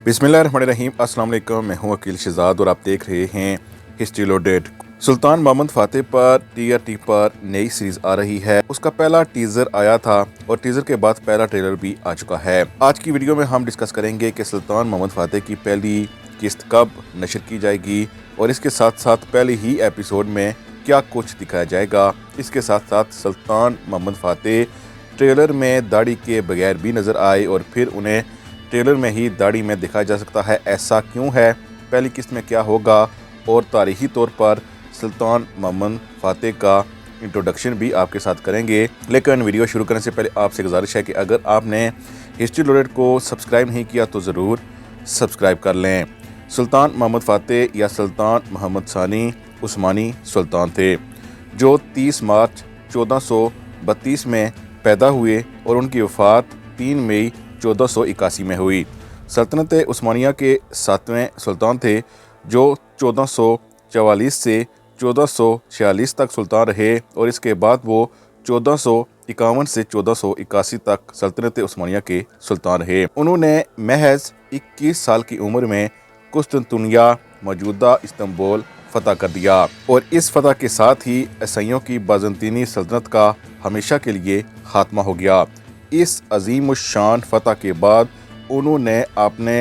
बिस्मिल्लाहिर्रहमानिर्रहीम। अस्सलाम वालेकुम। मैं हूं अकील शहजाद और आप देख रहे हैं हिस्ट्री लोडेड। सुल्तान मोहम्मद फ़ातेह पर TRT पर नई सीरीज आ रही है। उसका पहला टीजर आया था और टीजर के बाद पहला ट्रेलर भी आ चुका है। आज की वीडियो में हम डिस्कस करेंगे कि सुल्तान मोहम्मद फ़ातेह की पहली किस्त कब नशर की जाएगी और इसके साथ साथ पहले ही एपिसोड में क्या कुछ दिखाया जाएगा। इसके साथ साथ सुल्तान मोहम्मद फ़ातेह ट्रेलर में दाढ़ी के बगैर भी नज़र आए और फिर उन्हें ट्रेलर में ही दाढ़ी में दिखाया जा सकता है। ऐसा क्यों है, पहली किस्त में क्या होगा और तारीखी तौर पर सुल्तान मोहम्मद फ़ातेह का इंट्रोडक्शन भी आपके साथ करेंगे। लेकिन वीडियो शुरू करने से पहले आपसे गुजारिश है कि अगर आपने हिस्ट्री लोडेड को सब्सक्राइब नहीं किया तो ज़रूर सब्सक्राइब कर लें। सुल्तान मोहम्मद फ़ातेह या सुल्तान मोहम्मद सानी उस्मानी सुल्तान थे जो 30 मार्च 1432 में पैदा हुए और उनकी वफ़ात 3 मई 1481 में हुई। सल्तनत उस्मानिया के 7वें सुल्तान थे जो 1444 से 1446 तक सुल्तान रहे और इसके बाद वो 1451 से 1481 तक सल्तनत उस्मानिया के सुल्तान रहे। उन्होंने महज 21 साल की उम्र में कुस्तुनतुनिया मौजूदा इस्तांबुल फतह कर दिया और इस फतह के साथ ही ईसाइयों की बाज़ंतीनी सल्तनत का हमेशा के लिए खात्मा हो गया। इस अजीम शान फतह के बाद उन्होंने अपने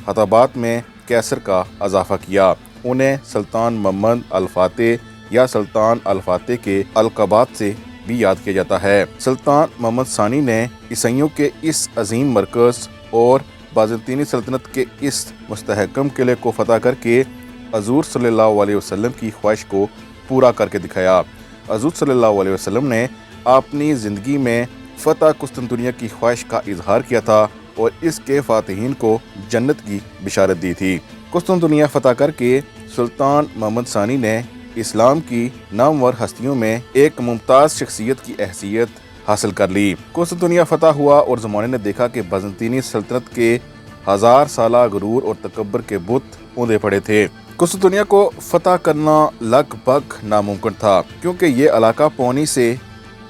खताबात में कैसर का इजाफा किया। उन्हें सुल्तान मोहम्मद अल फ़ातेह या सुल्तान अल फ़ातेह के अलक़ाबात से भी याद किया जाता है। सुल्तान मोहम्मद सानी ने ईसाइयों के इस अजीम मरकज़ और बाज़ंतीनी सल्तनत के इस मुस्तहकम किले को फतह करके हज़ूर सल्लल्लाहु अलैहि वसल्लम की ख्वाहिश को पूरा करके दिखाया। हज़ूर सल्लल्लाहु अलैहि वसल्लम ने अपनी ज़िंदगी में फ़तह कुस्तुनतुनिया की ख्वाहिश का इजहार किया था और इसके फ़ातिहीन को जन्नत की बिशारत दी थी। कुस्तुनतुनिया फतह करके सुल्तान मोहम्मद सानी ने इस्लाम की नामवर हस्तियों में एक मुमताज़ शख्सियत की हैसियत हासिल कर ली। कुस्तुनतुनिया फतह हुआ और ज़माने ने देखा कि बाज़ंतीनी सल्तनत के 1000 साला गुरूर और तकब्बर के बुत औंधे पड़े थे। कुस्तुनतुनिया को फतह करना लगभग नामुमकिन था क्योंकि ये इलाका पानी से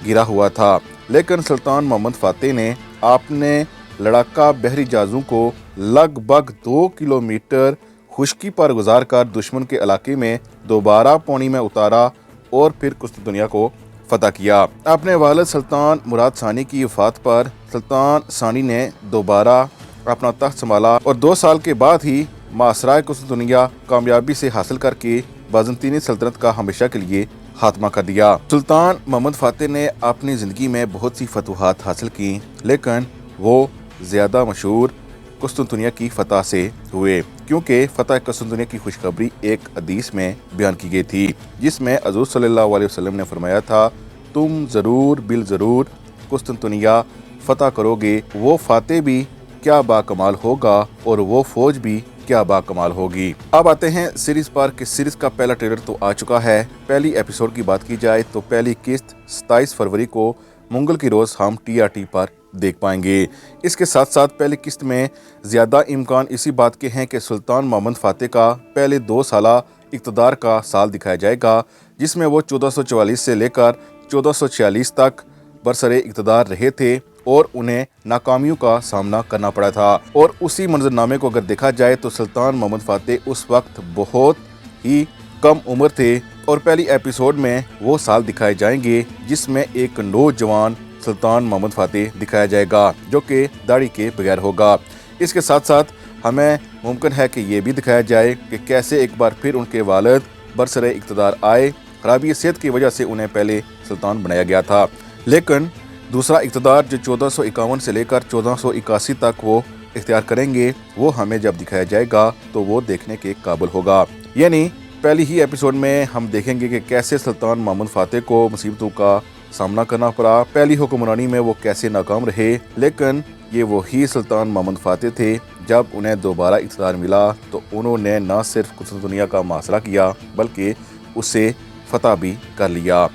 घिरा हुआ था। लेकिन सुल्तान मोहम्मद फ़ातेह ने अपने लड़ाका बहरी जहाज़ों को लगभग 2 किलोमीटर खुश्की पर गुजार कर दुश्मन के इलाके में दोबारा पानी में उतारा और फिर कुस्तुनतुनिया को फतह किया। अपने वालिद सुल्तान मुराद सानी की वफ़ात पर सुल्तान सानी ने दोबारा अपना तख्त संभाला और 2 साल के बाद ही मासराए कुस्तुनतुनिया कामयाबी से हासिल करके बाज़ंतीनी सल्तनत का हमेशा के लिए खात्मा कर दिया। सुल्तान मोहम्मद फ़ातेह ने अपनी ज़िंदगी में बहुत सी फतूहात हासिल की लेकिन वो ज़्यादा मशहूर कुस्तुनतुनिया की फ़तह से हुए क्योंकि फ़तह कुस्तुनतुनिया की खुशखबरी एक हदीस में बयान की गई थी जिसमें हज़ूर सल्लल्लाहु अलैहि वसल्लम ने फरमाया था, तुम ज़रूर बिल ज़रूर कुस्तुनतुनिया फ़तह करोगे। वो फ़ातेह भी क्या बाकमाल होगा और वो फ़ौज भी क्या बाकमाल होगी। अब आते हैं सीरीज पर कि सीरीज का पहला ट्रेलर तो आ चुका है। पहली एपिसोड की बात की जाए तो पहली किस्त 27 फरवरी को मंगल की रोज़ हम TRT पर देख पाएंगे। इसके साथ साथ पहली किस्त में ज़्यादा इम्कान इसी बात के हैं कि सुल्तान मोहम्मद फ़ातेह का पहले 2 साला इक़्तिदार का साल दिखाया जाएगा जिसमें वो 1444 से लेकर 1446 तक बरसरे इक़्तिदार रहे थे और उन्हें नाकामियों का सामना करना पड़ा था। और उसी मंजरनामे को अगर देखा जाए तो सुल्तान मोहम्मद फ़ातेह उस वक्त बहुत ही कम उम्र थे और पहली एपिसोड में वो साल दिखाए जाएंगे जिसमें एक नौजवान सुल्तान मोहम्मद फ़ातेह दिखाया जाएगा जो कि दाढ़ी के बगैर होगा। इसके साथ साथ हमें मुमकिन है कि ये भी दिखाया जाए कि कैसे एक बार फिर उनके वालिद बरसरे इक़्तिदार आए। खराबी सेहत की वजह से उन्हें पहले सुल्तान बनाया गया था लेकिन दूसरा इक़्तिदार जो 1451 से लेकर 1481 तक वो इख्तियार करेंगे वो हमें जब दिखाया जाएगा तो वो देखने के काबिल होगा। यानी पहली ही एपिसोड में हम देखेंगे कि कैसे सुल्तान मोहम्मद फ़ातेह को मुसीबतों का सामना करना पड़ा, पहली हुक्मरानी में वो कैसे नाकाम रहे। लेकिन ये वही सुल्तान मोहम्मद फ़ातेह थे जब उन्हें दोबारा इक़्तिदार मिला तो उन्होंने न सिर्फ कुस्तुनतुनिया का मुहासरा किया बल्कि उसे फतह भी कर लिया।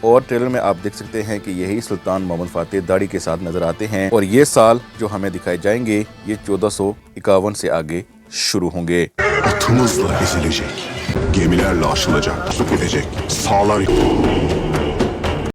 और ट्रेलर में आप देख सकते हैं कि यही सुल्तान मोहम्मद फ़ातेह दाढ़ी के साथ नजर आते हैं और ये साल जो हमें दिखाए जाएंगे ये 1451 से आगे शुरू होंगे। Atımızla ezilecek, gemilerle aşılacak, su gidecek, sağlar